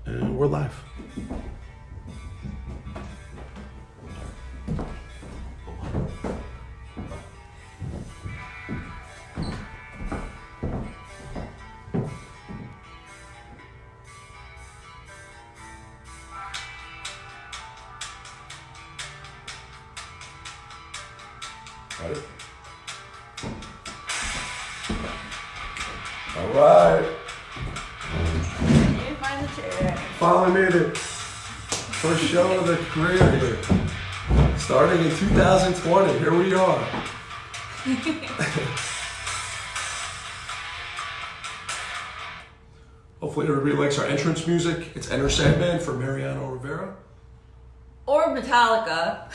And we're live. Ready? All right. You find the chair. Finally made it. First show of the career here. Starting in 2020. Here we are. Hopefully everybody likes our entrance music. It's Enter Sandman for Mariano Rivera. Or Metallica.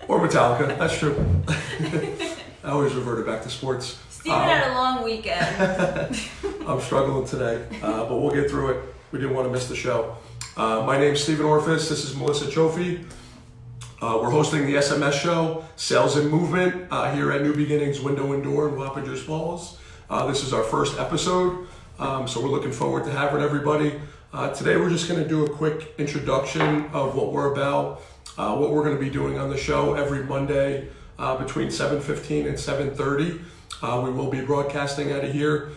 Or Metallica, that's true. I always reverted back to sports. Steven had a long weekend. I'm struggling today, but we'll get through it. We didn't want to miss the show. My name's Stephen Orfis. This is Melissa Chofi. We're hosting the SMS show, Sales and Movement, here at New Beginnings Window and Door in Wappingers Falls. This is our first episode, so we're looking forward to having everybody. Today we're just going to do a quick introduction of what we're about, what we're going to be doing on the show every Monday between 7:15 and 7:30. We will be broadcasting out of here.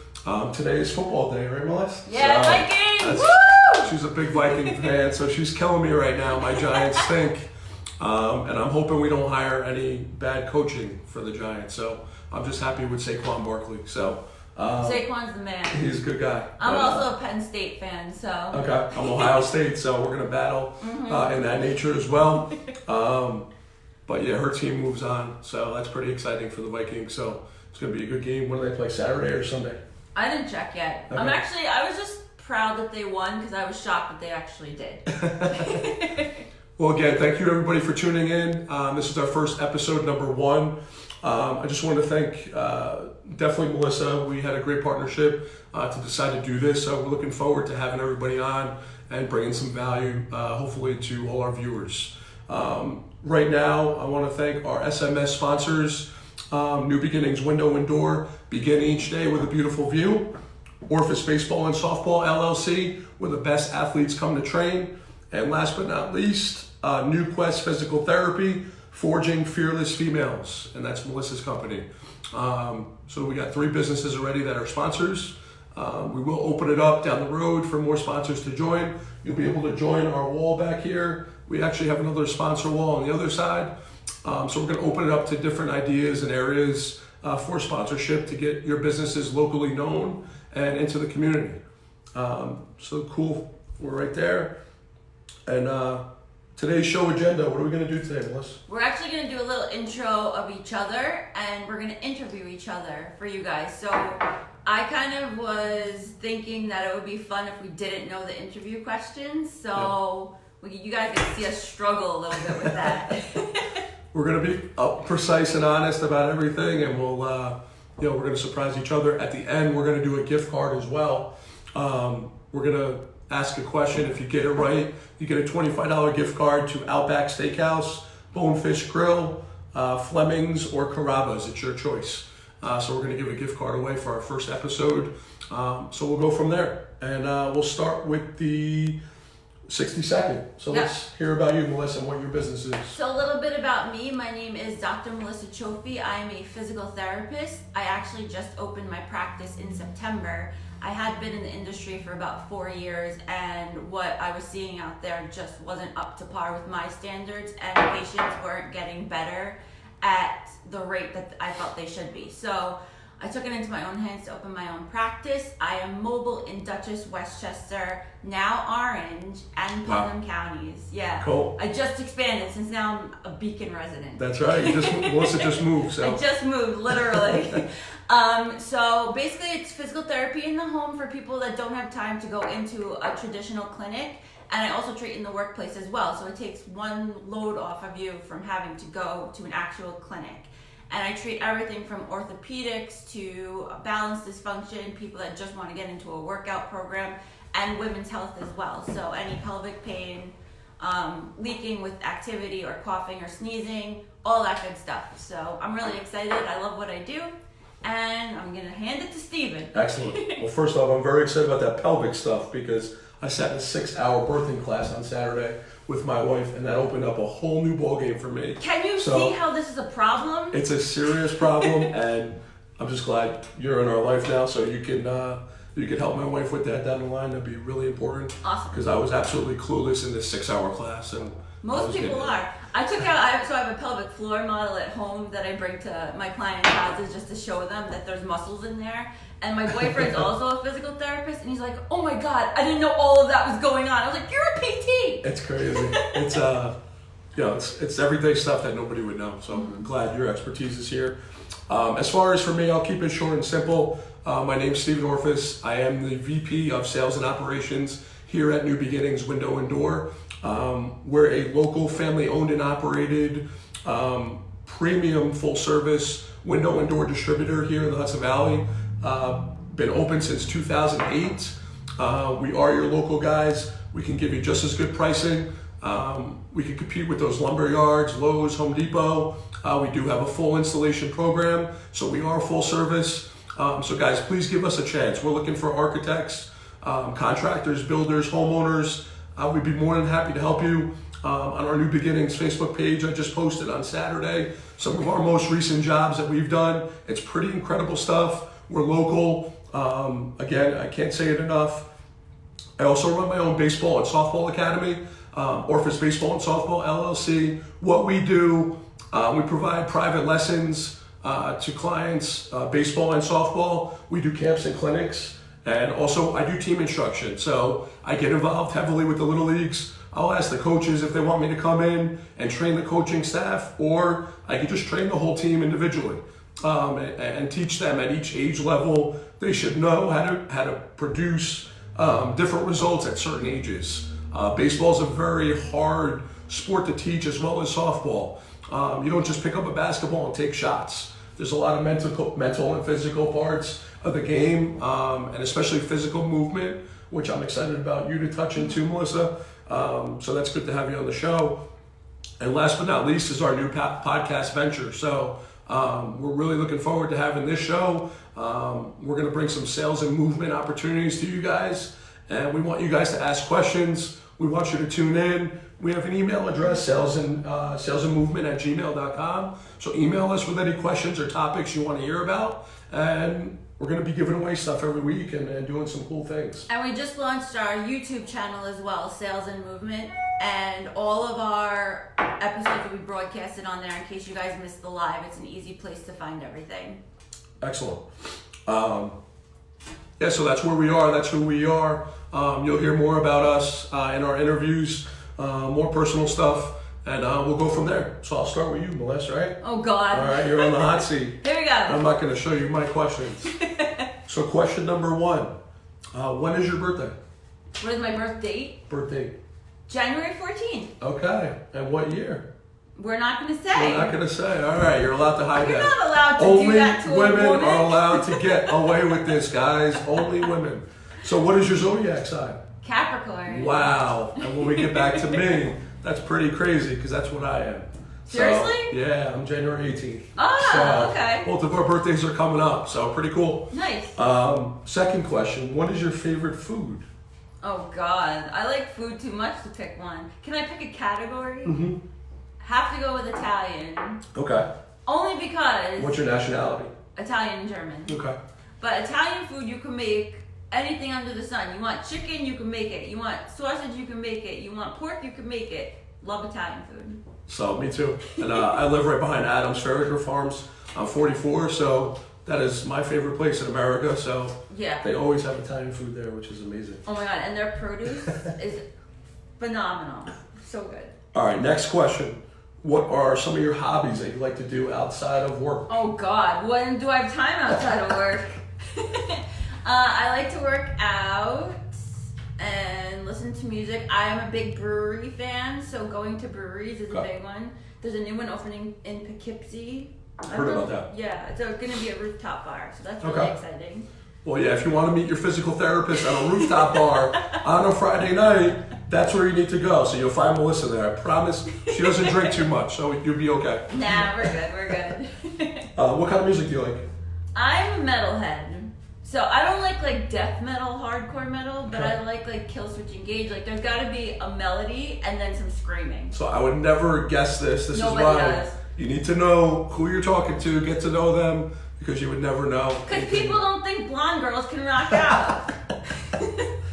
Today is football day, right, Melissa? Yeah, Vikings! Woo! She's a big Viking fan, so she's killing me right now. My Giants stink. And I'm hoping we don't hire any bad coaching for the Giants. So I'm just happy with Saquon Barkley. So Saquon's the man. he's a good guy. I'm also a Penn State fan, so. Okay, I'm Ohio State, so we're gonna battle in that nature as well. But yeah, her team moves on, so that's pretty exciting for the Vikings. So it's gonna be a good game. When do they play? Saturday or Sunday? I didn't check yet. Okay. I was just proud that they won because I was shocked that they actually did. Well, again, thank you everybody for tuning in. This is our first episode, number 1. I just want to thank definitely Melissa. We had a great partnership to decide to do this, so we're looking forward to having everybody on and bringing some value, hopefully, to all our viewers. Right now, I want to thank our SMS sponsors, New Beginnings Window and Door, begin each day with a beautiful view. Orfis Baseball and Softball LLC, where the best athletes come to train. And last but not least, New Quest Physical Therapy, Forging Fearless Females, and that's Melissa's company. So we got 3 businesses already that are sponsors. We will open it up down the road for more sponsors to join. You'll be able to join our wall back here. We actually have another sponsor wall on the other side. So we're going to open it up to different ideas and areas for sponsorship to get your businesses locally known and into the community. So cool, we're right there. And today's show agenda, what are we going to do today, Melissa? We're actually going to do a little intro of each other, and we're going to interview each other for you guys. So I kind of was thinking that it would be fun if we didn't know the interview questions. So you guys can see us struggle a little bit with that. We're going to be precise and honest about everything, and we'll, we're going to surprise each other. At the end, we're going to do a gift card as well. We're going to ask a question. If you get it right, you get a $25 gift card to Outback Steakhouse, Bonefish Grill, Fleming's, or Carrabba's. It's your choice. So we're going to give a gift card away for our first episode. So we'll go from there. And we'll start with the 60-second. So let's hear about you, Melissa, and what your business is. So a little bit about me. My name is Dr. Melissa Chofi. I am a physical therapist. I actually just opened my practice in September. I had been in the industry for about 4 years, and what I was seeing out there just wasn't up to par with my standards, and patients weren't getting better at the rate that I felt they should be. So I took it into my own hands to open my own practice. I am mobile in Dutchess, Westchester, now Orange, and Putnam counties. Yeah. Cool. I just expanded since now I'm a Beacon resident. That's right. Melissa just moved. So. I just moved, literally. So basically it's physical therapy in the home for people that don't have time to go into a traditional clinic. And I also treat in the workplace as well. So it takes one load off of you from having to go to an actual clinic. And I treat everything from orthopedics to balance dysfunction, people that just want to get into a workout program, and women's health as well. So any pelvic pain, leaking with activity or coughing or sneezing, all that good stuff. So I'm really excited. I love what I do. And I'm going to hand it to Steven. Excellent. Well, first off, I'm very excited about that pelvic stuff because I sat in a 6-hour birthing class on Saturday with my wife, and that opened up a whole new ballgame for me. Can you So, see how this is a problem? It's a serious problem, and I'm just glad you're in our life now, so you can help my wife with that down the line. That'd be really important. Awesome. Because I was absolutely clueless in this 6-hour class, and Most people are. I have a pelvic floor model at home that I bring to my clients' houses just to show them that there's muscles in there. And my boyfriend's also a physical therapist, and he's like, "Oh my God, I didn't know all of that was going on." I was like, "You're a PT." It's crazy. It's it's everyday stuff that nobody would know. So I'm glad your expertise is here. As far as for me, I'll keep it short and simple. My name's Stephen Orfis. I am the VP of Sales and Operations here at New Beginnings Window and Door. We're a local family-owned and operated premium full-service window and door distributor here in the Hudson Valley. Been open since 2008. We are your local guys. We can give you just as good pricing. We can compete with those lumber yards, Lowe's, Home Depot. We do have a full installation program, so we are full service. So guys, please give us a chance. We're looking for architects, contractors, builders, homeowners. We'd be more than happy to help you. On our New Beginnings Facebook page, I just posted on Saturday some of our most recent jobs that we've done. It's pretty incredible stuff. We're local. Again, I can't say it enough. I also run my own baseball and softball academy, Orfis Baseball and Softball LLC. What we do, we provide private lessons to clients, baseball and softball. We do camps and clinics, and also I do team instruction. So I get involved heavily with the little leagues. I'll ask the coaches if they want me to come in and train the coaching staff, or I can just train the whole team individually. And teach them at each age level. They should know how to produce different results at certain ages. Baseball is a very hard sport to teach, as well as softball. You don't just pick up a basketball and take shots. There's a lot of mental and physical parts of the game, and especially physical movement, which I'm excited about you to touch into, Melissa. So that's good to have you on the show. And last but not least is our new podcast venture. So we're really looking forward to having this show. We're going to bring some sales and movement opportunities to you guys, and we want you guys to ask questions. We want you to tune in. We have an email address, salesandmovement@gmail.com. So email us with any questions or topics you want to hear about, and we're going to be giving away stuff every week and doing some cool things. And we just launched our YouTube channel as well, Sales and Movement, and all of our episodes will be broadcasted on there in case you guys missed the live. It's an easy place to find everything. Excellent. So that's where we are. That's who we are. You'll hear more about us in our interviews, more personal stuff, and we'll go from there. So I'll start with you, Melissa, right? Oh, God. All right, you're on the hot seat. Here we go. I'm not going to show you my questions. So question number 1. When is your birthday? What is my birth date? Birth date. January 14th. Okay. And what year? We're not going to say. We're not going to say. All right, you're allowed to hide You're that. not allowed to Only do that to a women woman. are allowed to get away with this, guys. Only women. So what is your zodiac sign? Capricorn. Wow. And when we get back to me, that's pretty crazy because that's what I am. Seriously? So, yeah, I'm January 18th. Oh, okay. Both of our birthdays are coming up, so pretty cool. Nice. Second question, what is your favorite food? Oh, God. I like food too much to pick one. Can I pick a category? Mm-hmm. Have to go with Italian. Okay. Only because What's your nationality? Italian and German. Okay. But Italian food, you can make anything under the sun. You want chicken, you can make it. You want sausage, you can make it. You want pork, you can make it. Love Italian food. So, me too. And I live right behind Adams Ferrier Farms. I'm 44, so that is my favorite place in America. So Yeah. they always have Italian food there, which is amazing. Oh my God. And their produce is phenomenal. So good. All right, next question. What are some of your hobbies that you like to do outside of work? Oh God, when do I have time outside of work? I like to work out and listen to music. I am a big brewery fan, so going to breweries is a Okay. big one. There's a new one opening in Poughkeepsie. Heard about that. Yeah, it's going to be a rooftop bar, so that's really Okay. exciting. Well, yeah, if you want to meet your physical therapist at a rooftop bar on a Friday night, that's where you need to go. So you'll find Melissa there. I promise she doesn't drink too much, so you'll be okay. Nah, we're good, we're good. What kind of music do you like? I'm a metalhead, So I don't like death metal, hardcore metal, but Okay. I like Kill Switch Engage. Like there's got to be a melody and then some screaming. So I would never guess this. This Nobody is why does. you need to know who you're talking to, get to know them, because you would never know. Because people don't think blonde girls can rock out,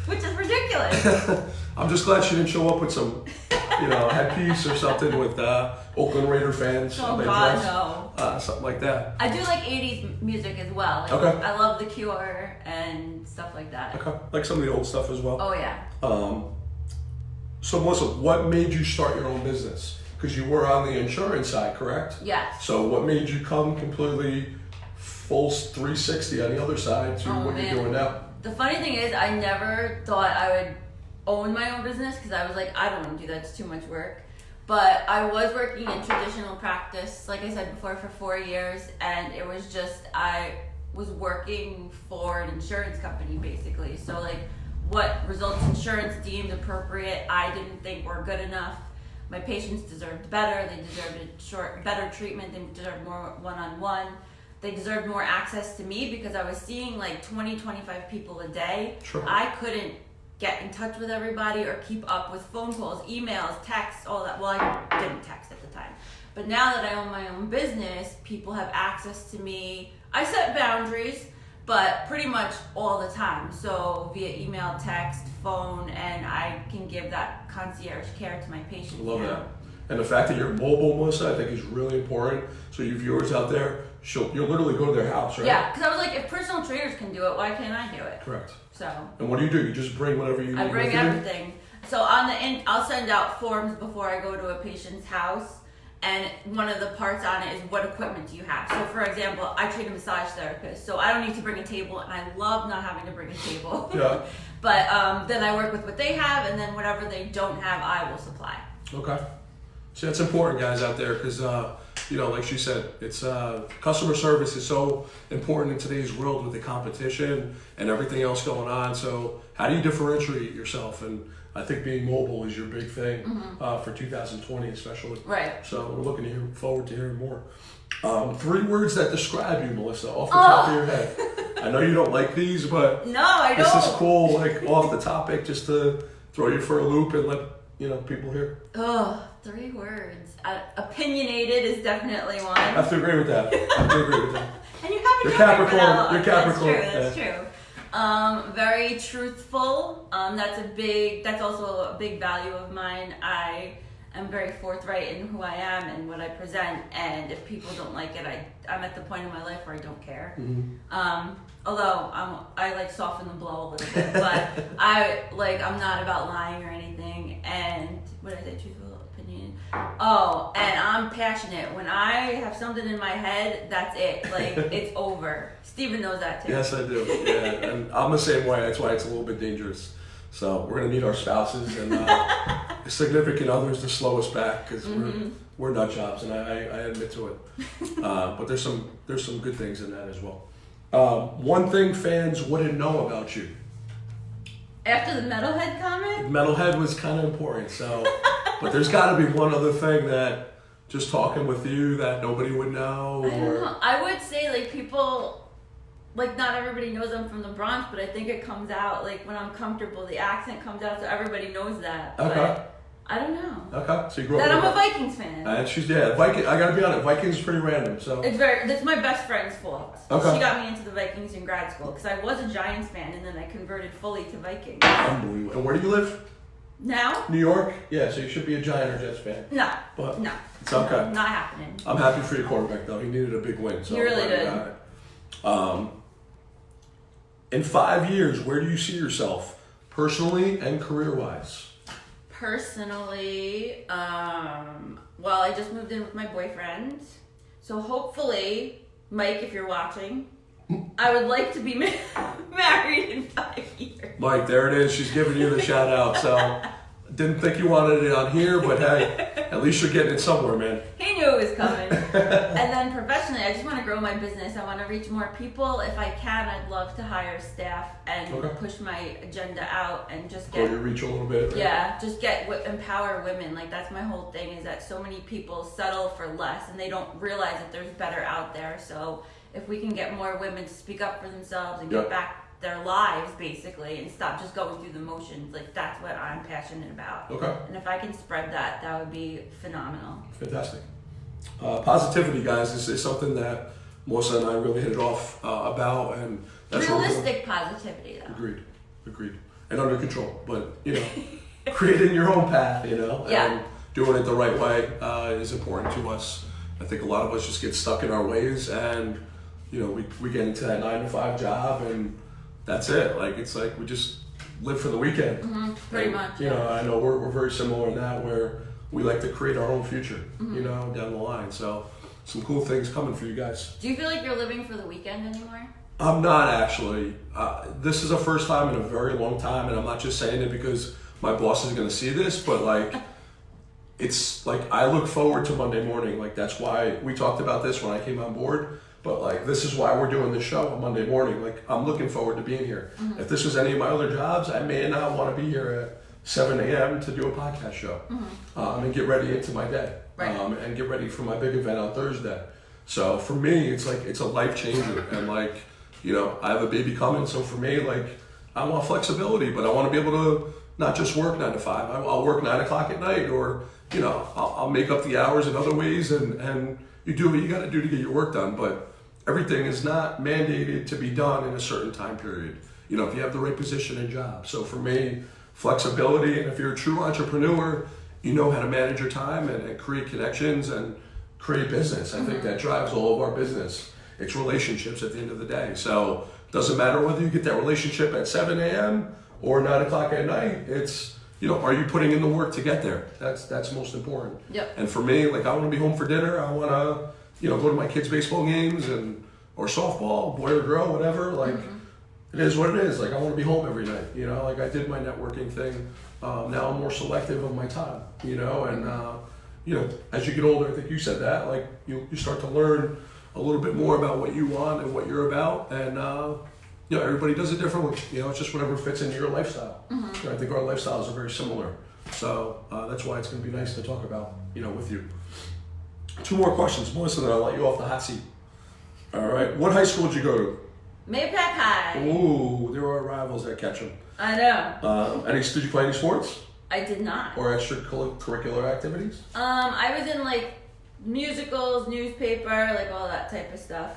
which is ridiculous. I'm just glad she didn't show up with some, headpiece or something with Oakland Raider fans. Oh how they God, dress. no. Something like that. I do like 80s music as well. Like, Okay. I love The Cure and stuff like that. Okay. Like some of the old stuff as well. Oh yeah. So Melissa, what made you start your own business? Because you were on the insurance side, correct? Yes. So what made you come completely full 360 on the other side to Oh, what man. you're doing now? The funny thing is, I never thought I would own my own business because I was like, I don't want to do that. It's too much work. But I was working in traditional practice, like I said before, for 4 years, and it was just I was working for an insurance company basically. So like, what results insurance deemed appropriate, I didn't think were good enough. My patients deserved better. They deserved better treatment. They deserved more one-on-one. They deserved more access to me because I was seeing like 20, 25 people a day. Sure. I couldn't get in touch with everybody or keep up with phone calls, emails, texts, all that. Well, I didn't text at the time. But now that I own my own business, people have access to me. I set boundaries, but pretty much all the time. So via email, text, phone, and I can give that concierge care to my patients. Love now. that. And the fact that you're mobile, Melissa, I think is really important. So you viewers out there, you'll literally go to their house, right? Yeah, because I was like, if personal trainers can do it, why can't I do it? Correct. So And what do? You just bring whatever you need I bring with you? everything. So I'll send out forms before I go to a patient's house, and one of the parts on it is what equipment do you have. So for example, I train a massage therapist, so I don't need to bring a table, and I love not having to bring a table. Yeah. But then I work with what they have, and then whatever they don't have, I will supply. Okay. So that's important, guys, out there, because like she said, it's customer service is so important in today's world with the competition and everything else going on. So how do you differentiate yourself? And I think being mobile is your big thing for 2020, especially. Right. So we're looking forward to hearing more. 3 words that describe you, Melissa, off the top of your head. I know you don't like these, but No, I don't. this is cool, like off the topic, just to throw you for a loop and let people hear. Oh, 3 words. Opinionated is definitely one. I have to agree with that. And you have a You're joker for Capricorn. that one. You're Capricorn. That's true. Very truthful. That's also a big value of mine. I am very forthright in who I am and what I present. And if people don't like it, I'm at the point in my life where I don't care. Mm-hmm. Although I like soften the blow a little bit, but I'm not about lying or anything. And what did I say? Truthful, opinion. Oh, and I'm passionate. When I have something in my head, that's it. Like it's over. Steven knows that too. Yes, I do. Yeah, and I'm the same way. That's why it's a little bit dangerous. So we're gonna need our spouses and significant others to slow us back because we're nut jobs, and I admit to it. But there's some good things in that as well. One thing fans wouldn't know about you. After the metalhead comment? Metalhead was kind of important, so but there's got to be one other thing that just talking with you that nobody would know. I don't know. I would say like people, like not everybody knows I'm from the Bronx, but I think it comes out like when I'm comfortable, the accent comes out, so everybody knows that. Okay. But I don't know. Okay, so you grew up. That I'm with a Vikings fan. And she's Viking. I gotta be honest, Vikings is pretty random. So That's my best friend's fault. Okay. She got me into the Vikings in grad school because I was a Giants fan and then I converted fully to Vikings. unbelievable. And where do you live? Now? New York. Yeah, so you should be a Giant or Jets fan. No. But No. it's okay. Not happening. I'm happy for your quarterback though. He needed a big win. So He really I'm glad did. got it. In 5 years, where do you see yourself personally and career-wise? Personally, well, I just moved in with my boyfriend. So hopefully, Mike, if you're watching, I would like to be married in 5 years. Mike, there it is. She's giving you the shout out. So didn't think you wanted it on here, but hey, at least you're getting it somewhere, man. He knew it was coming. And then professionally, I just want to grow my business. I want to reach more people. If I can, I'd love to hire staff and Okay. push my agenda out and just Grow get your reach a little bit. Right? yeah, just empower women. Like that's my whole thing is that so many people settle for less and they don't realize that there's better out there. So if we can get more women to speak up for themselves and Yep. get back their lives basically and stop just going through the motions, like that's what I'm passionate about. Okay. And if I can spread that, that would be phenomenal. Fantastic. Positivity, guys, is something that Melissa and I really hit it off about, and that's what we're doing. Realistic positivity, though. Agreed. And under control, but creating your own path, Yeah. and doing it the right way is important to us. I think a lot of us just get stuck in our ways, and we get into that 9-to-5 job, and that's it. Like it's like we just live for the weekend. Pretty much. I know we're very similar in that, where we like to create our own future, down the line. So some cool things coming for you guys. Do you feel like you're living for the weekend anymore? I'm not actually. This is the first time in a very long time, and I'm not just saying it because my boss is going to see this, but like, it's like I look forward to Monday morning. Like that's why we talked about this when I came on board. But like, this is why we're doing this show on Monday morning. Like, I'm looking forward to being here. If this was any of my other jobs, I may not want to be here at 7 a.m. to do a podcast show and get ready into my day, Right. and get ready for my big event on Thursday. So for me, it's like it's a life changer, and like I have a baby coming, so for me, like I want flexibility, but I want to be able to not just work 9 to 5. I'll work 9 o'clock at night, or I'll make up the hours in other ways, and you do what you got to do to get your work done, but everything is not mandated to be done in a certain time period. If you have the right position and job. So for me, flexibility, and if you're a true entrepreneur, you know how to manage your time and create connections and create business. I think that drives all of our business. It's relationships at the end of the day. So it doesn't matter whether you get that relationship at 7 a.m. or 9 o'clock at night. It's, are you putting in the work to get there? That's most important. Yep. And for me, like I want to be home for dinner. I want to, go to my kids' baseball games or softball, boy or girl, whatever. Like it is what it is. Like I want to be home every night. Like I did my networking thing. Now I'm more selective of my time. And as you get older, I think you said that. Like you start to learn a little bit more about what you want and what you're about, and everybody does it differently. It's just whatever fits into your lifestyle. I think our lifestyles are very similar, so that's why it's going to be nice to talk about with you. 2 more questions, Melissa, then I'll let you off the hot seat. All right, what high school did you go to? Mapac High. Ooh, there are rivals at Ketchum. I know. Did you play any sports I did not. or extracurricular activities? I was in like musicals, newspaper, like all that type of stuff.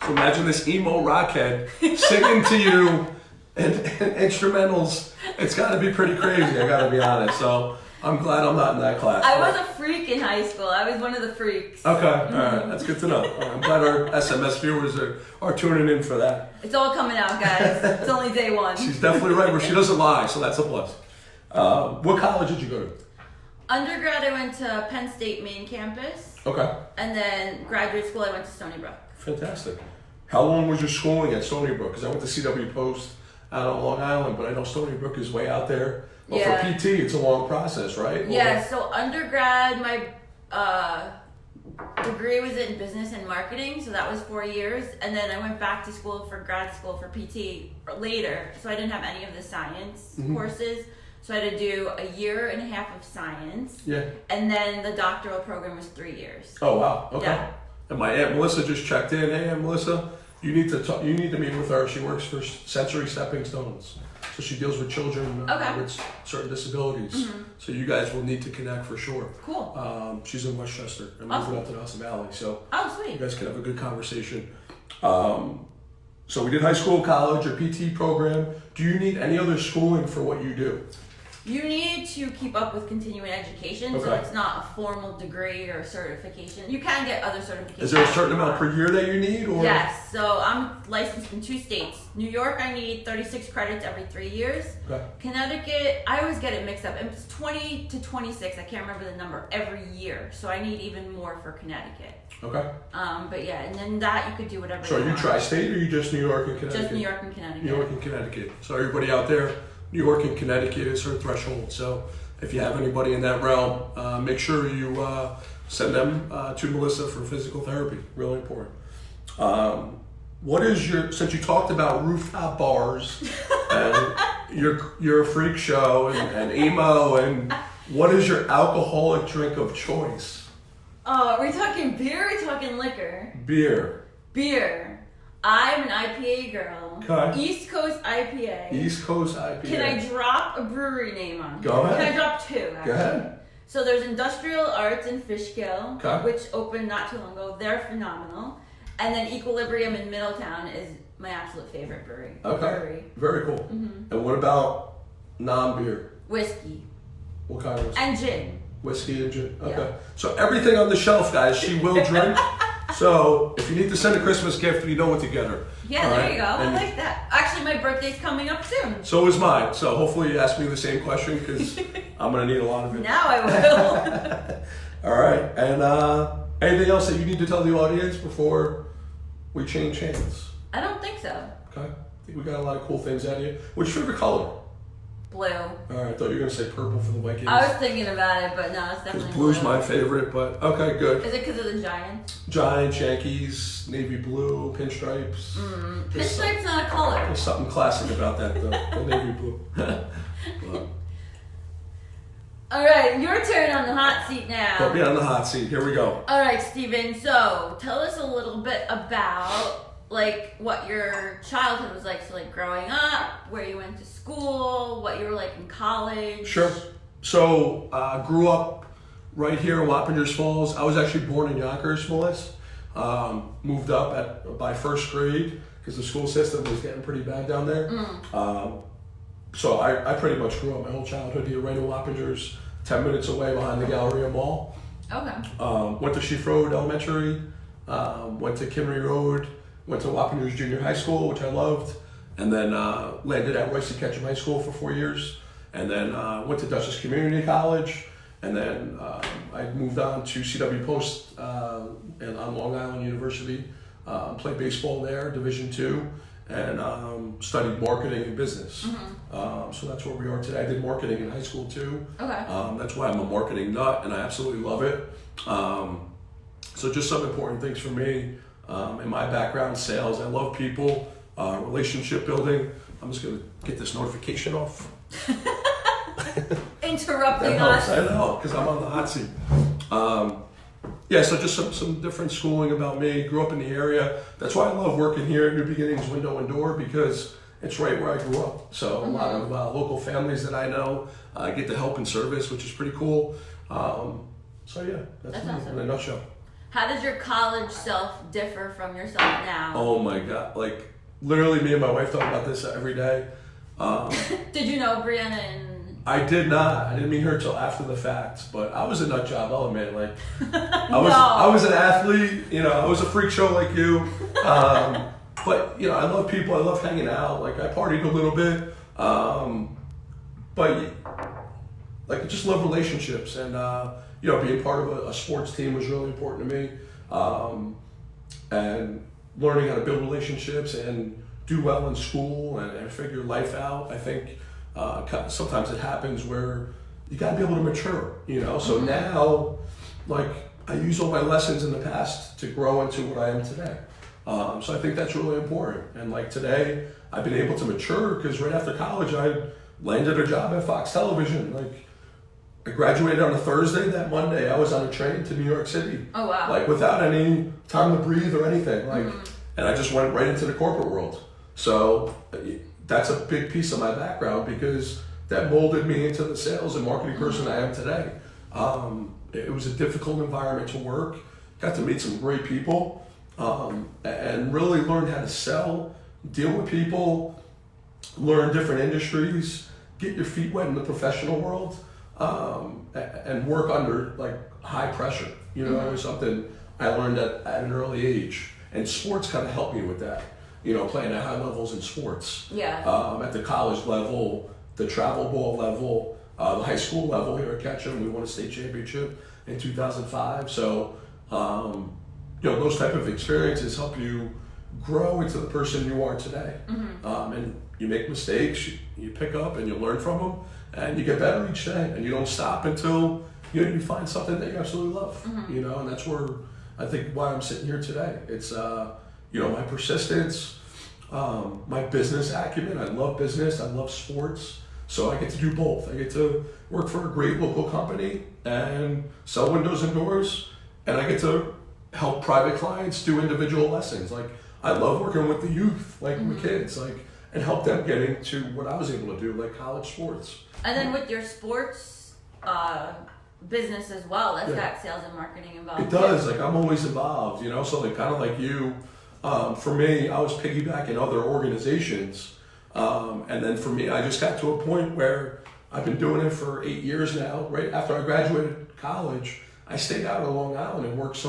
So imagine this emo rockhead singing to you and instrumentals. It's got to be pretty crazy, I got to be honest. So I'm glad I'm not in that class. I was a freak in high school. I was one of the freaks. Okay, all right, that's good to know. I'm glad our SMS viewers are tuning in for that. It's all coming out, guys. It's only day 1. She's definitely right where she doesn't lie, so that's a plus. What college did you go to? Undergrad, I went to Penn State main campus. Okay, And then graduate school, I went to Stony Brook. fantastic. How long was your schooling at Stony Brook? Because I went to CW Post out on Long Island, but I know Stony Brook is way out there. But Yeah. for PT, it's a long process, right? Yeah, so undergrad, my degree was in business and marketing, so that was 4 years. And then I went back to school for grad school for PT later, so I didn't have any of the science courses. So I had to do a 1.5 years of science. Yeah. And then the doctoral program was 3 years. Oh wow. Okay. Yeah. And my aunt Melissa just checked in. Hey, Aunt Melissa, you need to talk, you need to meet with her. She works for Sensory Stepping Stones, so she deals with children Okay. with certain disabilities. So you guys will need to connect for sure. Cool. She's in Westchester and Awesome. moving up to Nelson Valley, so Oh, you sweet. guys can have a good conversation. So we did high school, college, or PT program. Do you need any other schooling for what you do? You need to keep up with continuing education, so Okay. it's not a formal degree or certification. You can get other certifications. Is there a certain amount per year that you need, or? Yes, so I'm licensed in 2 states. New York, I need 36 credits every 3 years. Okay. Connecticut, I always get it mixed up. It's 20 to 26, I can't remember the number, every year. So I need even more for Connecticut. Okay. But yeah, and then that you could do whatever So are you you want. tri-state, or are you just New York and Connecticut? Just New York and Connecticut. New York and Connecticut. So everybody out there, New York and Connecticut is her threshold. So if you have anybody in that realm, make sure you send them to Melissa for physical therapy. Really important. What is since you talked about rooftop bars and you're a freak show and emo, and what is your alcoholic drink of choice? Oh, are we talking beer or are we talking liquor? Beer. Beer. I'm an IPA girl. Okay. East Coast IPA. East Coast IPA. Can I drop a brewery name on? Go ahead. Can I drop two? Actually? Go ahead. So there's Industrial Arts in Fishkill, Okay. which opened not too long ago. They're phenomenal. And then Equilibrium in Middletown is my absolute favorite brewery. Okay. Very cool. And what about non-beer? Whiskey. What kind of whiskey? And gin. Whiskey and gin. Okay. Yeah. So everything on the shelf, guys, she will drink. So if you need to send a Christmas gift, you know what to get her. Yeah, All there right? you go. And I like that. Actually, my birthday's coming up soon. so is mine. So hopefully you ask me the same question because I'm going to need a lot of it. Now I will. All right. And anything else that you need to tell the audience before we change hands? I don't think so. Okay. I think we got a lot of cool things out of you. What's your favorite color? Blue. All right. I thought you were going to say purple for the Vikings. I was thinking about it, but no, it's Because definitely blue's blue. my favorite, but okay, good. Is it because of the Giants? Giants, Yankees, navy blue, pinstripes. Pinstripe's not a color. There's something classic about that, though. The navy blue. But All right, your turn on the hot seat now. put me on the hot seat. Here we go. All right, Steven. So tell us a little bit about like what your childhood was like. So like growing up, where you went to school, what you were like in college. Sure. So, grew up right here in Wappingers Falls. I was actually born in Yonkers, Melissa. Moved up by first grade because the school system was getting pretty bad down there. So I pretty much grew up my whole childhood here, right in Wappingers, 10 minutes away behind the Galleria Mall. Okay. Went to Sheaf Road Elementary, went to Kimmery Road, went to Wappingers Junior High School, which I loved, and then landed at Royce Ketchum High School for 4 years, and then went to Dutchess Community College, and then I moved on to CW Post and on Long Island University, played baseball there, Division II, and studied marketing and business. So that's where we are today. I did marketing in high school too. Okay. That's why I'm a marketing nut, and I absolutely love it. So just some important things for me in my background: sales. I love people, relationship building. I'm just gonna get this notification off. Interrupting That helps. us. I know, because I'm on the hot seat. Yeah, so just some different schooling about me. Grew up in the area. That's why I love working here at New Beginnings Window and Door, because it's right where I grew up. So a lot of local families that I know get to help and service, which is pretty cool. So yeah, that's me awesome. in a nutshell. How does your college self differ from yourself now? Oh my God, like literally me and my wife talk about this every day. Did you know Brianna and... I did not. I didn't meet her till after the fact, but I was a nut job. I'll admit, like I was an athlete. You know, I was a freak show like you. But you know, I love people. I love hanging out. Like I partied a little bit, but like I just love relationships, and you know, being part of a sports team was really important to me, and learning how to build relationships and do well in school and figure life out. I think sometimes it happens where you got to be able to mature, you know. So now, like I use all my lessons in the past to grow into what I am today. So I think that's really important. And like today, I've been able to mature because right after college, I landed a job at Fox Television. Like I graduated on a Thursday. That Monday, I was on a train to New York City. Oh wow. Like without any time to breathe or anything. Like, and I just went right into the corporate world. So that's a big piece of my background because that molded me into the sales and marketing person I am today. It was a difficult environment to work. Got to meet some great people. And really learn how to sell, deal with people, learn different industries, get your feet wet in the professional world, and work under like high pressure. You know, it was something I learned at an early age, and sports kind of helped me with that. You know, playing at high levels in sports. Yeah. At the college level, the travel ball level, the high school level here at Ketchum, we won a state championship in 2005. So. You know, those type of experiences help you grow into the person you are today. And you make mistakes, you pick up and you learn from them, and you get better each day. And you don't stop until you find something that you absolutely love. You know, and that's where I think why I'm sitting here today. It's you know, my persistence, my business acumen. I love business. I love sports. So I get to do both. I get to work for a great local company and sell windows and doors, and I get to help private clients do individual lessons. Like I love working with the youth, like with kids, like and help them get into what I was able to do, like college sports. And then with your sports business as well, that's Yeah. got sales and marketing involved. It does. Like I'm always involved, you know. So like kind of like you, for me, I was piggybacking other organizations, and then for me, I just got to a point where I've been doing it for 8 years now. Right after I graduated college, I stayed out on Long Island and worked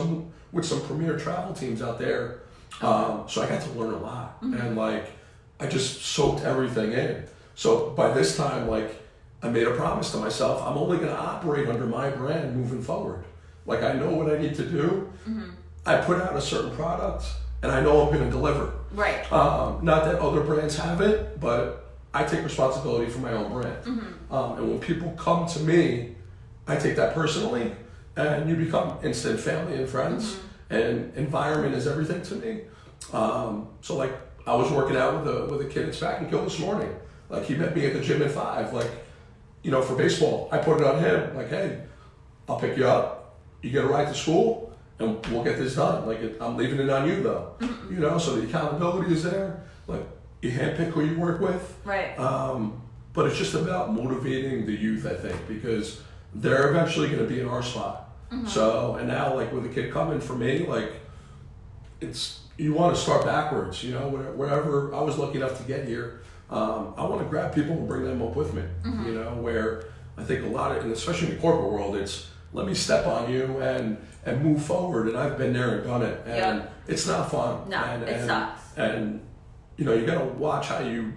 with some premier travel teams out there. So I got to learn a lot, and like I just soaked everything in. So by this time, like I made a promise to myself, I'm only going to operate under my brand moving forward. Like I know what I need to do. I put out a certain product, and I know I'm going to deliver. Right. Not that other brands have it, but I take responsibility for my own brand. And when people come to me, I take that personally, and you become instant family and friends. And environment is everything to me. So like I was working out with a kid at Smack and Kill this morning. Like he met me at the gym at 5. Like, you know, for baseball, I put it on him. Like, hey, I'll pick you up. You get a ride to school, and we'll get this done. Like I'm leaving it on you though. You know, so the accountability is there. Like you handpick who you work with. Right. But it's just about motivating the youth, I think, because they're eventually going to be in our spot. So, and now like with the kid coming for me, like it's, you want to start backwards, you know, wherever I was lucky enough to get here. I want to grab people and bring them up with me, you know, where I think a lot of, and especially in the corporate world, it's let me step on you and move forward. And I've been there and done it. And it's not fun. No, it sucks. And, you know, you got to watch how you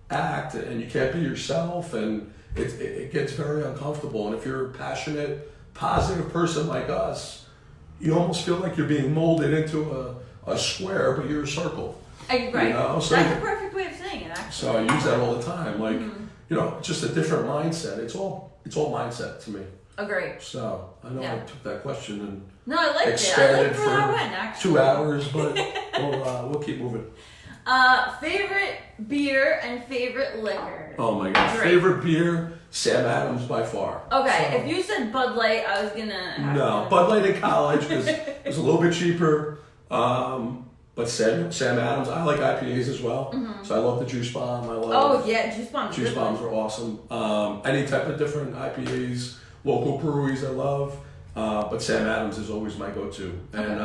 act and you can't be yourself. And it gets very uncomfortable. And if you're a passionate, positive person like us, you almost feel like you're being molded into a square, but you're a circle. Right. You know? So, that's a perfect way of saying it, actually. so I use that all the time. Like, you know, just a different mindset. It's all mindset to me. Agree. So I know I took that question and No, I liked it. I expanded liked where I went, for actually. 2 hours, but we'll keep moving. Favorite beer and favorite liquor? Oh my gosh. Great. Favorite beer, Sam Adams by far. Okay, So- if you said Bud Light, I was gonna have No, to... Bud Light in college was a little bit cheaper. But Sam Adams, I like IPAs as well. So I love the Juice Bomb. I love Oh yeah, Juice Bombs. Juice Bombs are awesome. Any type of different IPAs, local breweries I love. But Sam Adams is always my go-to. And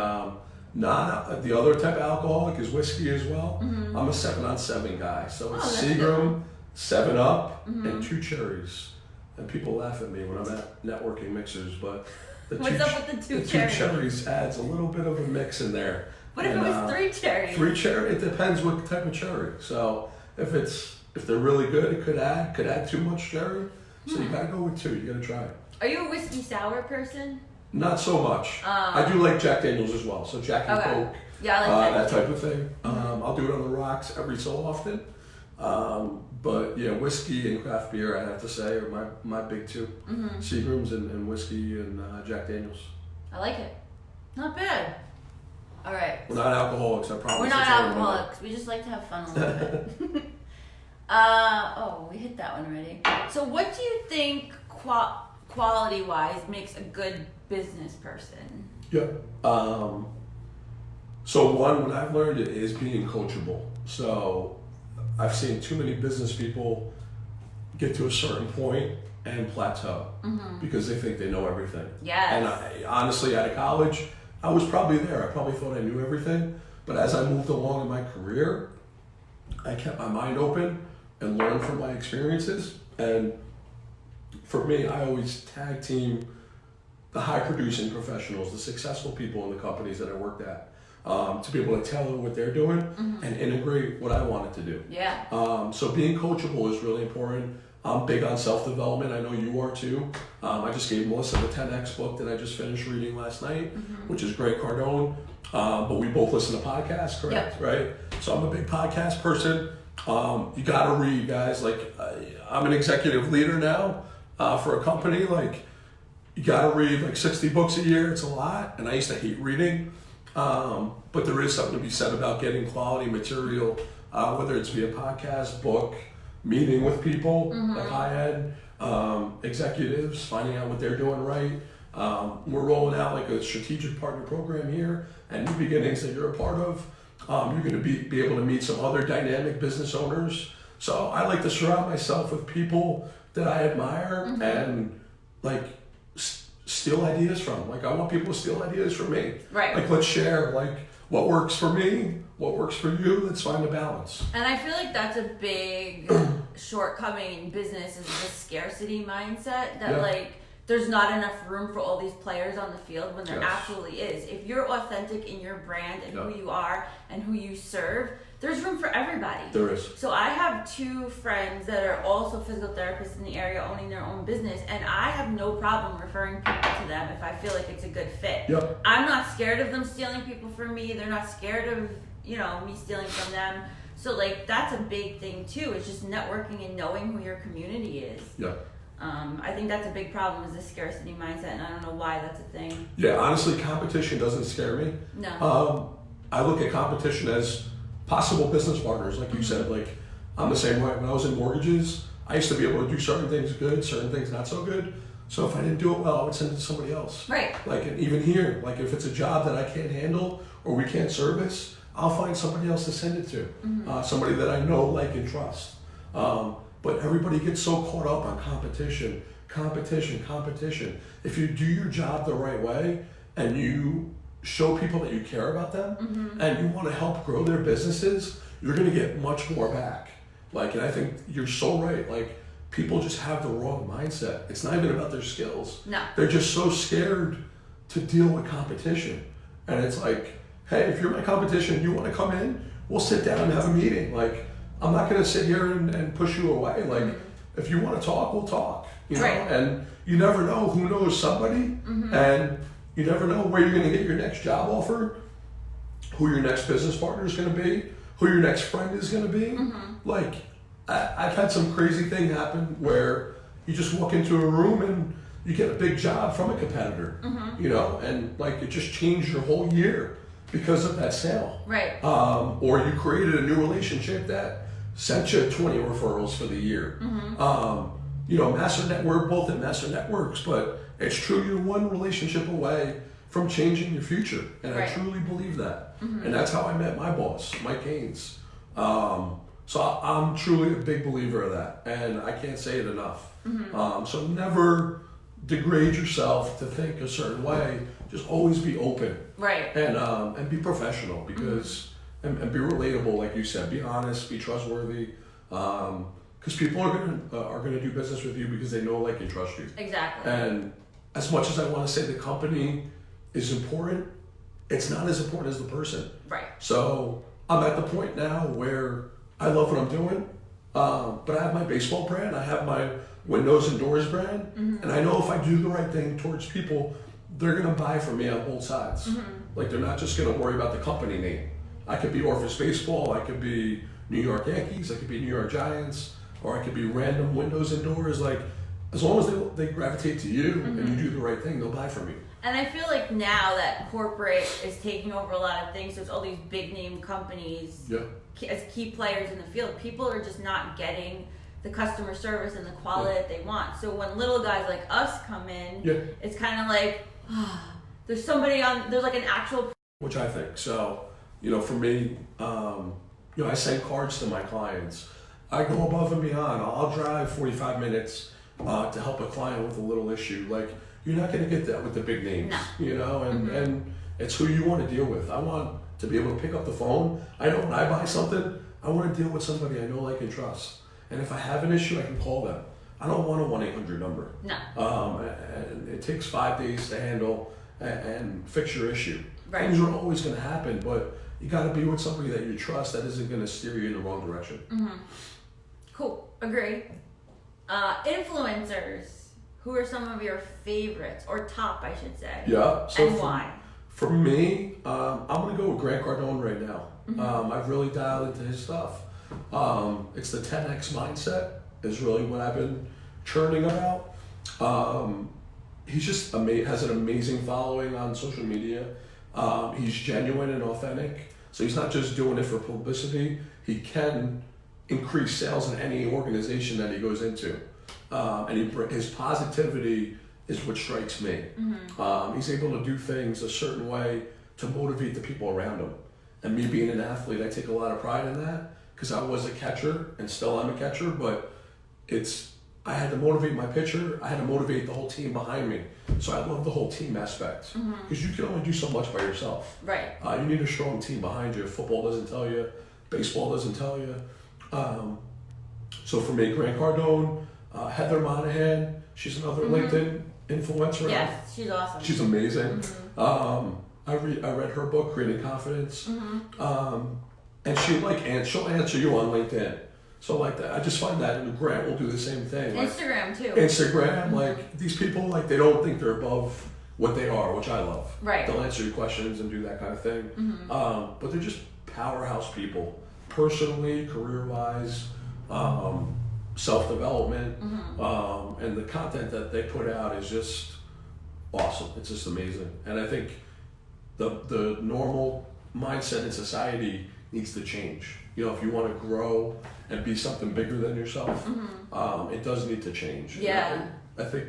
the other type of alcoholic is whiskey as well. I'm a 7-on-7 guy. So it's that's Seagram, 7-Up, and 2 cherries. And people laugh at me when I'm at networking mixers, but the What's up with the two two cherries? cherries adds a little bit of a mix in there. What if it was 3 cherries? 3 cherry, it depends what type of cherry. So if they're really good, it could add too much cherry. So you gotta go with 2. You gotta try it. Are you a whiskey sour person? Not so much. I do like Jack Daniels as well. So Jack and Okay. Coke, Yeah, I like that type of thing. I'll do it on the rocks every so often. But yeah, whiskey and craft beer, I have to say, are my big 2. Seagrams and whiskey and Jack Daniels. I like it. Not bad. All right. We're not alcoholics, I promise. We're not That's all I'm alcoholics. We just like to have fun a little bit. We hit that one already. So what do you think quality-wise makes a good business person? Yeah. So what I've learned is being coachable. So I've seen too many business people get to a certain point and plateau because they think they know everything. Yes. And honestly, out of college, I was probably there. I probably thought I knew everything. But as I moved along in my career, I kept my mind open and learned from my experiences. And for me, I always tag team the high producing professionals, the successful people in the companies that I worked at, to be able to tell them what they're doing and integrate what I wanted to do. Yeah. So being coachable is really important. I'm big on self-development. I know you are too. I just gave Melissa the 10X book that I just finished reading last night, which is Grant Cardone. But we both listen to podcasts, correct? Yep. Right? So I'm a big podcast person. You gotta read, guys. Like, I'm an executive leader now for a company. Like, you gotta read like 60 books a year. It's a lot. And I used to hate reading. But there is something to be said about getting quality material, whether it's via podcast, book, meeting with people like I had, executives, finding out what they're doing right. We're rolling out like a strategic partner program here and New Beginnings that you're a part of. You're going to be able to meet some other dynamic business owners. So I like to surround myself with people that I admire and like steal ideas from. Like I want people to steal ideas from me. Right. Like let's share like what works for me, what works for you. Let's find a balance. And I feel like that's a big shortcoming in business is the scarcity mindset that like there's not enough room for all these players on the field when there absolutely is. If you're authentic in your brand and who you are and who you serve, there's room for everybody. There is. So I have 2 friends that are also physical therapists in the area owning their own business, and I have no problem referring people to them if I feel like it's a good fit. Yep. I'm not scared of them stealing people from me. They're not scared of, me stealing from them. So like that's a big thing too. It's just networking and knowing who your community is. Yeah. I think that's a big problem is the scarcity mindset, and I don't know why that's a thing. Yeah, honestly, competition doesn't scare me. No. I look at competition as possible business partners, like you said. Like I'm the same way. When I was in mortgages, I used to be able to do certain things good, certain things not so good. So if I didn't do it well, I would send it to somebody else. Right. Like and even here, like if it's a job that I can't handle or we can't service, I'll find somebody else to send it to. Somebody that I know, like, and trust. But everybody gets so caught up on competition. If you do your job the right way and you show people that you care about them and you want to help grow their businesses, you're going to get much more back. Like, and I think you're so right. Like, people just have the wrong mindset. It's not even about their skills. No. They're just so scared to deal with competition. And it's like, hey, if you're my competition, you want to come in, we'll sit down and have a meeting. Like, I'm not going to sit here and push you away. Like, if you want to talk, we'll talk. You know? Right. And you never know who knows somebody, and you never know where you're going to get your next job offer, who your next business partner is going to be, who your next friend is going to be. Like, I've had some crazy thing happen where you just walk into a room and you get a big job from a competitor, and like it just changed your whole year because of that sale. Right. Or you created a new relationship that sent you 20 referrals for the year. Master Network, both at Master Networks, but it's true, you're one relationship away from changing your future. And I truly believe that. And that's how I met my boss, Mike Haynes. So I'm truly a big believer of that. And I can't say it enough. So never degrade yourself to think a certain way. Just always be open. Right. And be professional because and be relatable, like you said. Be honest, be trustworthy. Because people are gonna do business with you because they know, like, and trust you. Exactly. And as much as I want to say the company is important, it's not as important as the person. Right. So I'm at the point now where I love what I'm doing, but I have my baseball brand, I have my windows and doors brand, and I know if I do the right thing towards people, they're gonna buy from me on both sides. Like, they're not just gonna worry about the company name. I could be Orphis Baseball, I could be New York Yankees, I could be New York Giants, or I could be random windows and doors. Like, as long as they gravitate to you and you do the right thing, they'll buy from you. And I feel like now that corporate is taking over a lot of things, there's all these big name companies as key players in the field. People are just not getting the customer service and the quality that they want. So when little guys like us come in, it's kind of like, there's like an actual... Which I think. So, for me, I send cards to my clients. I go above and beyond. I'll drive 45 minutes to help a client with a little issue. Like, you're not going to get that with the big names, and it's who you want to deal with. I want to be able to pick up the phone. I know when I buy something, I want to deal with somebody I know, like, and trust. And if I have an issue, I can call them. I don't want a 1-800 number. No. And it takes 5 days to handle and fix your issue. Right. Things are always going to happen, but you got to be with somebody that you trust that isn't going to steer you in the wrong direction. Cool. Agree. Influencers. Who are some of your favorites, or top, I should say? Yeah. So and why? For me, I'm going to go with Grant Cardone right now. I've really dialed into his stuff. It's the 10X mindset is really what I've been churning about. He's just has an amazing following on social media. He's genuine and authentic. So he's not just doing it for publicity. He can increase sales in any organization that he goes into. And his positivity is what strikes me. He's able to do things a certain way to motivate the people around him. And me being an athlete, I take a lot of pride in that because I was a catcher and still am a catcher, but I had to motivate my pitcher. I had to motivate the whole team behind me. So I love the whole team aspect because you can only do so much by yourself. Right. You need a strong team behind you. Football doesn't tell you. Baseball doesn't tell you. So for me, Grant Cardone, Heather Monahan, she's another LinkedIn influencer. Yes, she's awesome. She's amazing. I read her book, Creating Confidence, and she'll answer you on LinkedIn. So like that, I just find that, and Grant will do the same thing. Instagram too. Instagram, like these people, like they don't think they're above what they are, which I love. Right. They'll answer your questions and do that kind of thing. But they're just powerhouse people, personally, career-wise, self-development, and the content that they put out is just awesome. It's just amazing, and I think the normal mindset in society needs to change. You know, if you want to grow and be something bigger than yourself, it does need to change. Yeah. You know? I think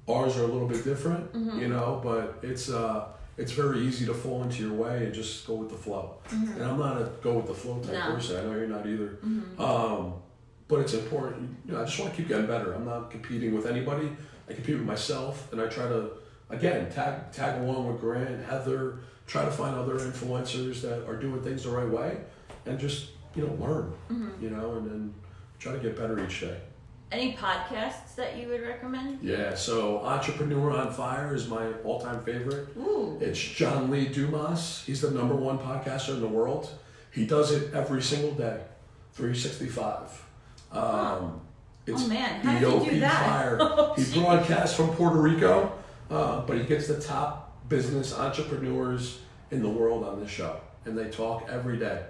ours are a little bit different, you know, but it's very easy to fall into your way and just go with the flow. And I'm not a go with the flow type person. I know you're not either. But it's important. You know, I just want to keep getting better. I'm not competing with anybody. I compete with myself, and I try to, again, tag along with Grant, Heather, try to find other influencers that are doing things the right way, and just, you know, learn, you know, and then try to get better each day. Any podcasts that you would recommend? Yeah, so Entrepreneur on Fire is my all-time favorite. Ooh. It's John Lee Dumas. He's the #1 podcaster in the world. He does it every single day, 365. It's oh man, how did you do that? Fire. He broadcasts from Puerto Rico, but he gets the top business entrepreneurs in the world on this show, and they talk every day.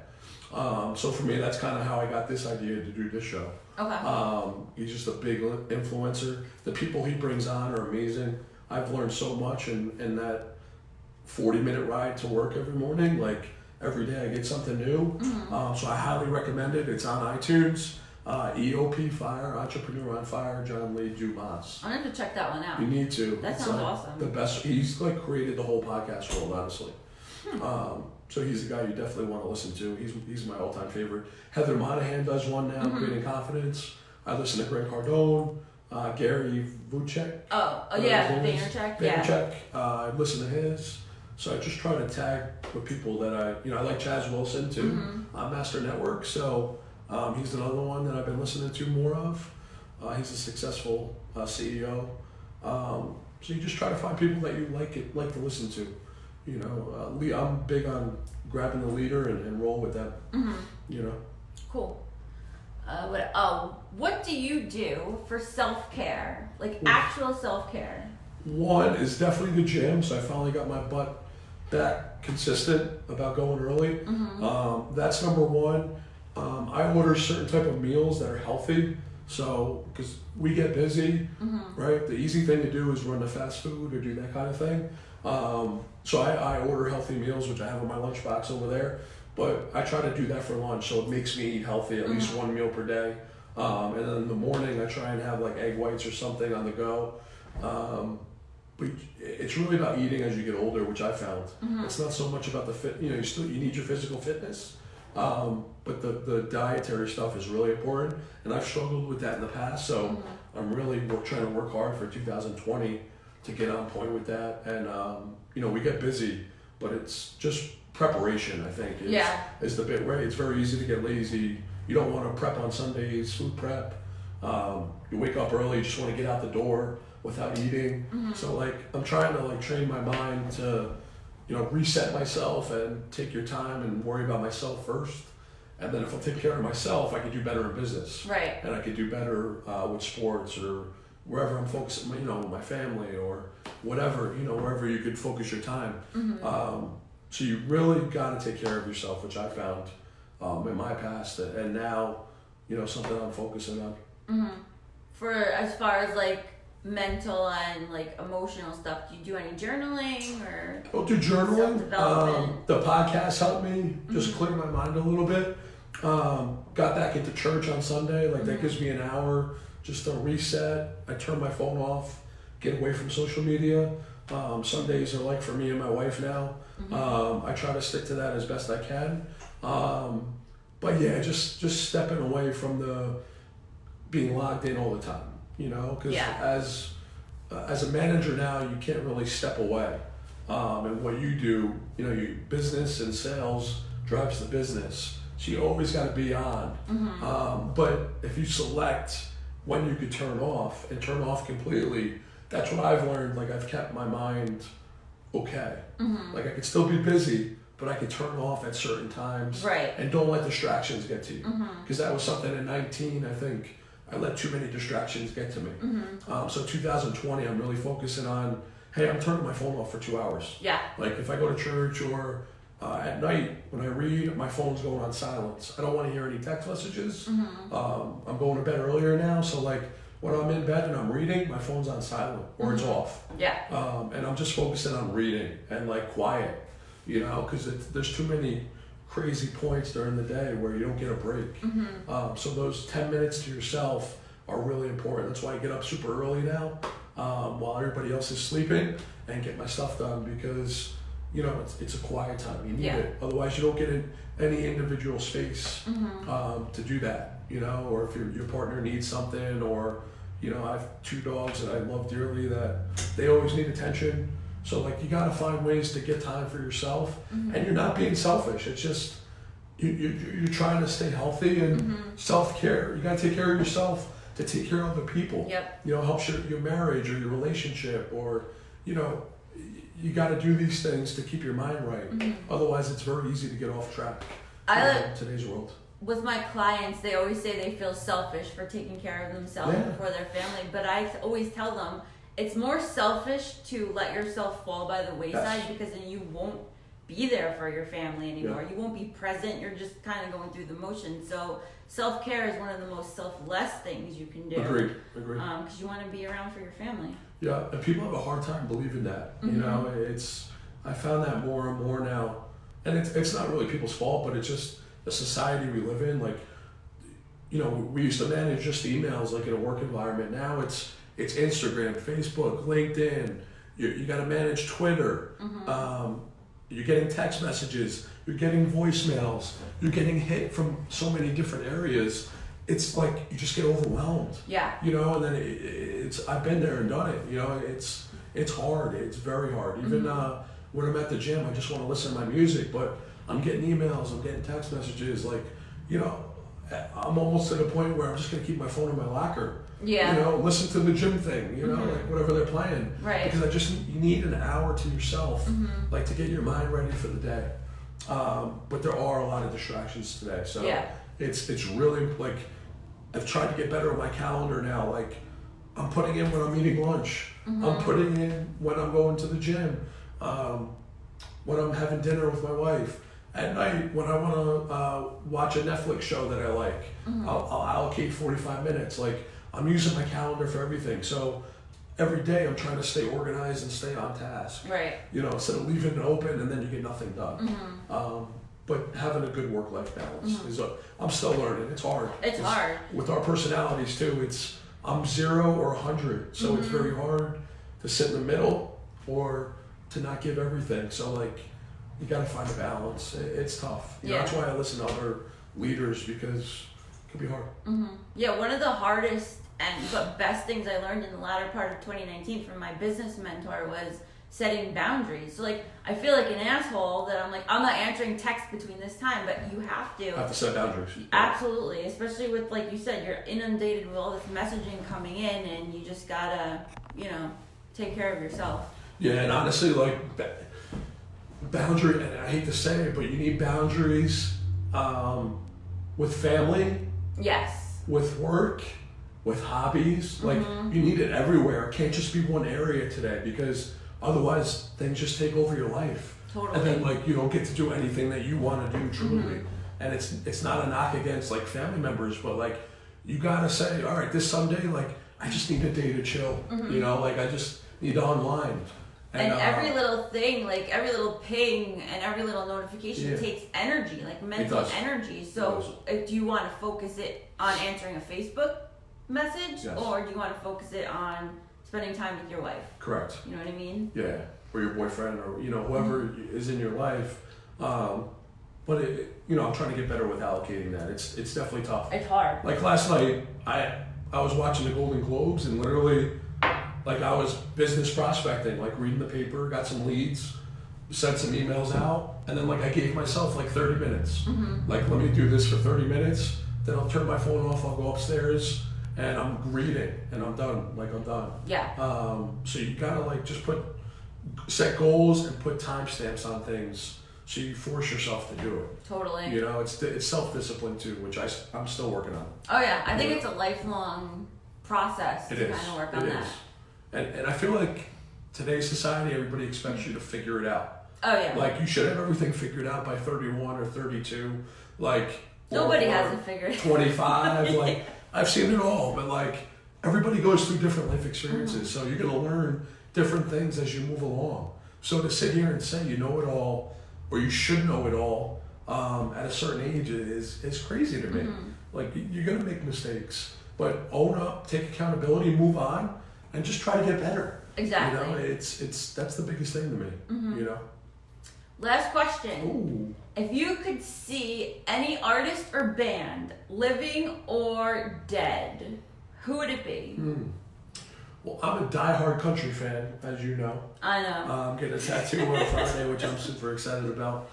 So for me, that's kind of how I got this idea to do this show. Okay. He's just a big influencer. The people he brings on are amazing. I've learned so much in that 40-minute ride to work every morning. Like every day I get something new. So I highly recommend it. It's on iTunes. EOP Fire, Entrepreneur on Fire, John Lee Dumas. I'm gonna have to check that one out. You need to. That It's sounds like awesome. the best. He's like created the whole podcast world, honestly. So he's the guy you definitely want to listen to. He's my all-time favorite. Heather Monahan does one now, Creating Confidence. I listen to Grant Cardone, Gary Vaynerchuk. Oh yeah, Vaynerchuk. Yeah. Vaynerchuk. I listen to his. So I just try to tag with people that I like Chaz Wilson too, on Master Network. So he's another one that I've been listening to more of. He's a successful CEO. So you just try to find people that you like to listen to. You know, I'm big on grabbing the leader and roll with them. You know. Cool. What do you do for self-care? Like actual self-care? One is definitely the gym. So I finally got my butt back consistent about going early. That's #1. I order certain type of meals that are healthy. So, because we get busy, right? The easy thing to do is run to fast food or do that kind of thing. So I order healthy meals, which I have in my lunchbox over there. But I try to do that for lunch, so it makes me eat healthy, at least 1 meal per day. And then in the morning, I try and have like egg whites or something on the go. But it's really about eating as you get older, which I found. It's not so much about the fit. You know, you need your physical fitness. But the dietary stuff is really important, and I've struggled with that in the past, so I'm really trying to work hard for 2020 to get on point with that. And you know, we get busy, but it's just preparation, I think, is the bit where it's very easy to get lazy. You don't want to prep on Sundays, food prep. You wake up early, you just want to get out the door without eating. So like I'm trying to like train my mind to, you know, reset myself and take your time and worry about myself first. And then if I take care of myself, I can do better in business. Right. And I can do better with sports or wherever I'm focusing, you know, with my family or whatever, you know, wherever you could focus your time. So you really got to take care of yourself, which I found in my past. And now, you know, something I'm focusing on. For as far as like mental and like emotional stuff, do you do any journaling or I'll do journaling. self-development? The podcast helped me just clear my mind a little bit. Got back into church on Sunday. Like that gives me an hour just to reset. I turn my phone off get away from social media. Some days are like for me and my wife now. I try to stick to that as best I can. But yeah, just stepping away from the being logged in all the time, you know, because as a manager now, you can't really step away. And what you do, you know, your business and sales drives the business. So you always got to be on. But if you select when you could turn off and turn off completely, that's what I've learned. Like I've kept my mind okay. Like I could still be busy, but I could turn off at certain times. Right. And don't let distractions get to you. Because that was something in 19, I think, I let too many distractions get to me. So 2020, I'm really focusing on, hey, I'm turning my phone off for 2 hours. Yeah. Like if I go to church or at night when I read, my phone's going on silence. I don't want to hear any text messages. I'm going to bed earlier now, so like when I'm in bed and I'm reading, my phone's on silent or it's off. Yeah. And I'm just focusing on reading and like quiet, you know, because there's too many crazy points during the day where you don't get a break. So those 10 minutes to yourself are really important. That's why I get up super early now, while everybody else is sleeping, and get my stuff done because, you know, it's a quiet time. You need it. Otherwise, you don't get in any individual space to do that, you know, or if your partner needs something, or, you know, I have 2 dogs that I love dearly that they always need attention. So like you got to find ways to get time for yourself, and you're not being selfish. It's just you're trying to stay healthy and self-care. You got to take care of yourself to take care of other people. You know, helps your marriage or your relationship, or, you know, you got to do these things to keep your mind right. Otherwise, it's very easy to get off track in today's world. With my clients, they always say they feel selfish for taking care of themselves before their family, but I always tell them it's more selfish to let yourself fall by the wayside, because then you won't be there for your family anymore. You won't be present. You're just kind of going through the motions. So self-care is one of the most selfless things you can do. Agreed. Because you want to be around for your family. Yeah, and people have a hard time believing that. You know, I found that more and more now, and it's not really people's fault, but it's just the society we live in. Like, you know, we used to manage just emails like in a work environment. Now it's Instagram, Facebook, LinkedIn. You got to manage Twitter. You're getting text messages. You're getting voicemails. You're getting hit from so many different areas. It's like you just get overwhelmed. You know, and then it's I've been there and done it. You know, it's hard. It's very hard. Even when I'm at the gym, I just want to listen to my music, but I'm getting emails. I'm getting text messages. Like, you know, I'm almost to the point where I'm just gonna keep my phone in my locker. You know, listen to the gym thing. You know, like whatever they're playing. Because you need an hour to yourself, like to get your mind ready for the day. But there are a lot of distractions today. So it's really like I've tried to get better at my calendar now. Like I'm putting in when I'm eating lunch. I'm putting in when I'm going to the gym. When I'm having dinner with my wife. At night, when I want to watch a Netflix show that I like, I'll allocate 45 minutes. Like, I'm using my calendar for everything. So every day I'm trying to stay organized and stay on task. You know, instead of leaving it open and then you get nothing done. But having a good work-life balance is I'm still learning. It's hard. It's hard. With our personalities too, I'm 0 or 100. So it's very hard to sit in the middle or to not give everything. So like, you got to find a balance. It's tough. You know, that's why I listen to other leaders, because it can be hard. Yeah, one of the hardest but best things I learned in the latter part of 2019 from my business mentor was setting boundaries. So like, I feel like an asshole that I'm like, I'm not answering texts between this time, but you have to. Set boundaries. Absolutely, especially with, like you said, you're inundated with all this messaging coming in, and you just gotta, you know, take care of yourself. Yeah, and honestly, like, boundary, and I hate to say it, but you need boundaries with family, with work, with hobbies. Like, you need it everywhere. It can't just be one area today, because otherwise things just take over your life. And then like you don't get to do anything that you want to do truly. And it's not a knock against like family members, but like you gotta say, all right, this Sunday, like I just need a day to chill. You know, like I just need to unwind. And every little thing, like every little ping and every little notification takes energy, like mental energy. So do you want to focus it on answering a Facebook message, or do you want to focus it on spending time with your wife. Correct. You know what I mean? Yeah, or your boyfriend, or whoever is in your life. But I'm trying to get better with allocating that. It's definitely tough. It's hard. Like last night, I was watching the Golden Globes, and literally, like, I was business prospecting, like reading the paper, got some leads, sent some emails out, and then like I gave myself like 30 minutes. Like, let me do this for 30 minutes, then I'll turn my phone off, I'll go upstairs, and I'm reading, and I'm done. Like, I'm done. Yeah. So you gotta like just set goals and put timestamps on things, so you force yourself to do it. Totally. It's self-discipline too, which I'm still working on. Oh yeah, I think it's a lifelong process to kind of work on that. And I feel like today's society, everybody expects you to figure it out. Oh yeah. Like, you should have everything figured out by 31 or 32. Like, nobody or has it figured out. 25. Like, I've seen it all, but like, everybody goes through different life experiences, so you're gonna learn different things as you move along. So to sit here and say you know it all, or you should know it all, at a certain age is crazy to me. Like, you're gonna make mistakes, but own up, take accountability, move on, and just try to get better. Exactly. That's the biggest thing to me. Last question. Ooh. If you could see any artist or band, living or dead, who would it be? Well, I'm a diehard country fan, as you know. I know. I'm getting a tattoo on Friday, which I'm super excited about.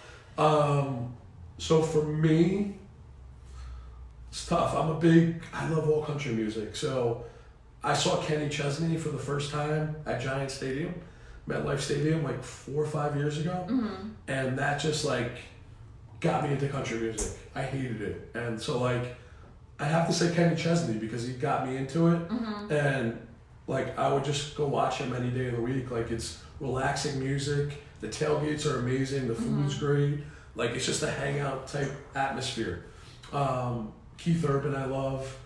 So for me, it's tough. I love all country music. So I saw Kenny Chesney for the first time at Giant Stadium, MetLife Stadium, like 4 or 5 years ago. And that just like got me into country music. I hated it. And so like, I have to say Kenny Chesney because he got me into it. And like, I would just go watch him any day of the week. Like, it's relaxing music. The tailgates are amazing. The food's great. Like, it's just a hangout type atmosphere. Keith Urban I love.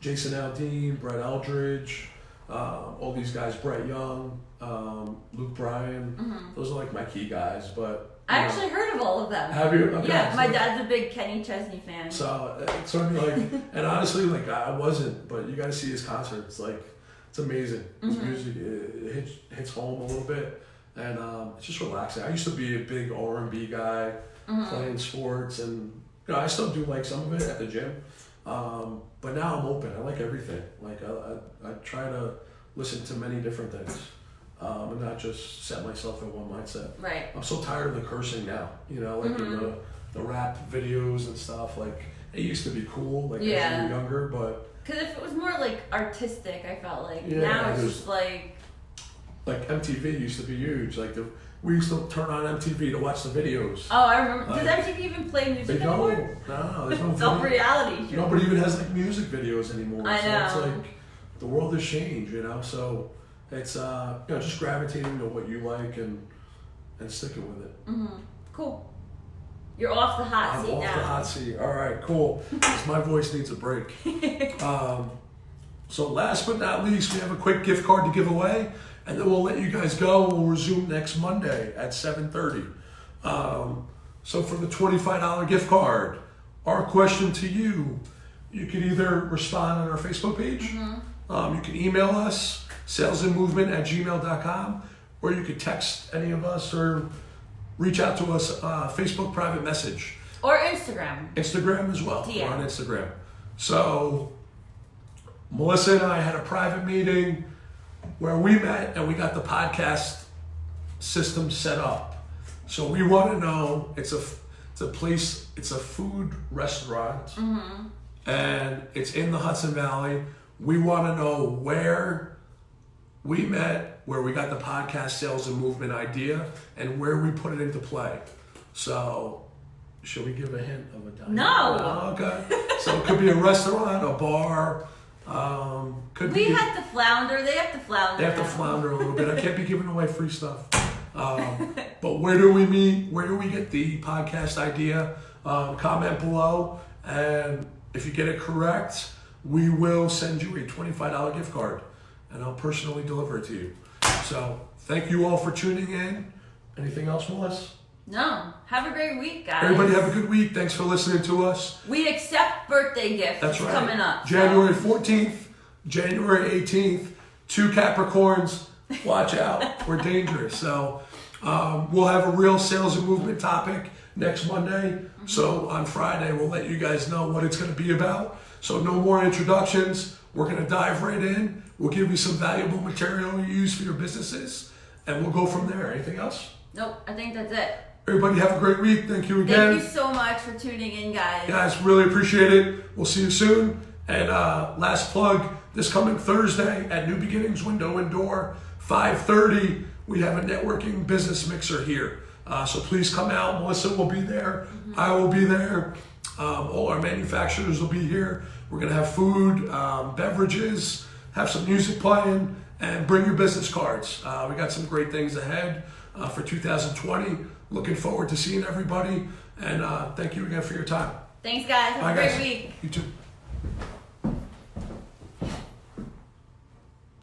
Jason Aldean, Brett Eldridge, all these guys, Brett Young, Luke Bryan. Those are like my key guys. But I actually heard of all of them. have you? Okay. Yeah, my dad's a big Kenny Chesney fan. So it's sort of like, and honestly, like, I wasn't, but you got to see his concerts. Like, it's amazing. His music it hits home a little bit, and it's just relaxing. I used to be a big R&B guy, playing sports, and I still do like some of it at the gym. But now I'm open. I like everything. Like, I try to listen to many different things. And not just set myself in one mindset. Right. I'm so tired of the cursing now, like in the rap videos and stuff. Like, it used to be cool, like, as you were younger, but... Because if it was more, like, artistic, I felt like. Yeah, now it's just, like... Like, MTV used to be huge. Like, we used to turn on MTV to watch the videos. Oh, I remember. Does MTV even play music anymore? No, there's no It's all reality show. Nobody even has, like, music videos anymore. I know. So it's like, the world has changed, so... It's just gravitating to what you like and sticking with it. Cool. You're off the hot seat now. I'm off the hot seat. All right, cool. 'Cause my voice needs a break. So last but not least, we have a quick gift card to give away, and then we'll let you guys go. We'll resume next Monday at 7:30. So for the $25 gift card, our question to you, you can either respond on our Facebook page, you can email us, salesandmovement@gmail.com, or you could text any of us or reach out to us, Facebook private message. Or Instagram. Instagram as well. Yeah. We're on Instagram. So Melissa and I had a private meeting where we met and we got the podcast system set up. So we want to know, it's a place, it's a food restaurant, and it's in the Hudson Valley. We want to know where we met, where we got the podcast Sales and Movement idea, and where we put it into play. So, should we give a hint of a diner? No. Okay. So it could be a restaurant, a bar. Could be. We had to flounder. They have to flounder. They have to now. flounder a little bit. I can't be giving away free stuff. But where do we meet? Where do we get the podcast idea? Comment below, and if you get it correct, we will send you a $25 gift card, and I'll personally deliver it to you. So thank you all for tuning in. Anything else, Melissa? No. Have a great week, guys. Everybody have a good week. Thanks for listening to us. We accept birthday gifts. That's It's right. coming up. January 14th, January 18th, 2 Capricorns. Watch out, we're dangerous. So we'll have a real sales and movement topic next Monday. So on Friday, we'll let you guys know what it's going to be about. So no more introductions. We're going to dive right in. We'll give you some valuable material to use for your businesses, and we'll go from there. Anything else? Nope, I think that's it. Everybody have a great week. Thank you again. Thank you so much for tuning in, guys. Guys, really appreciate it. We'll see you soon. And last plug, this coming Thursday at New Beginnings Window and Door, 5:30, we have a networking business mixer here. So please come out. Melissa will be there. I will be there. All our manufacturers will be here. We're going to have food, beverages, have some music playing, and bring your business cards. We got some great things ahead for 2020. Looking forward to seeing everybody. And thank you again for your time. Thanks, guys. Have Bye, a great guys. week. You too.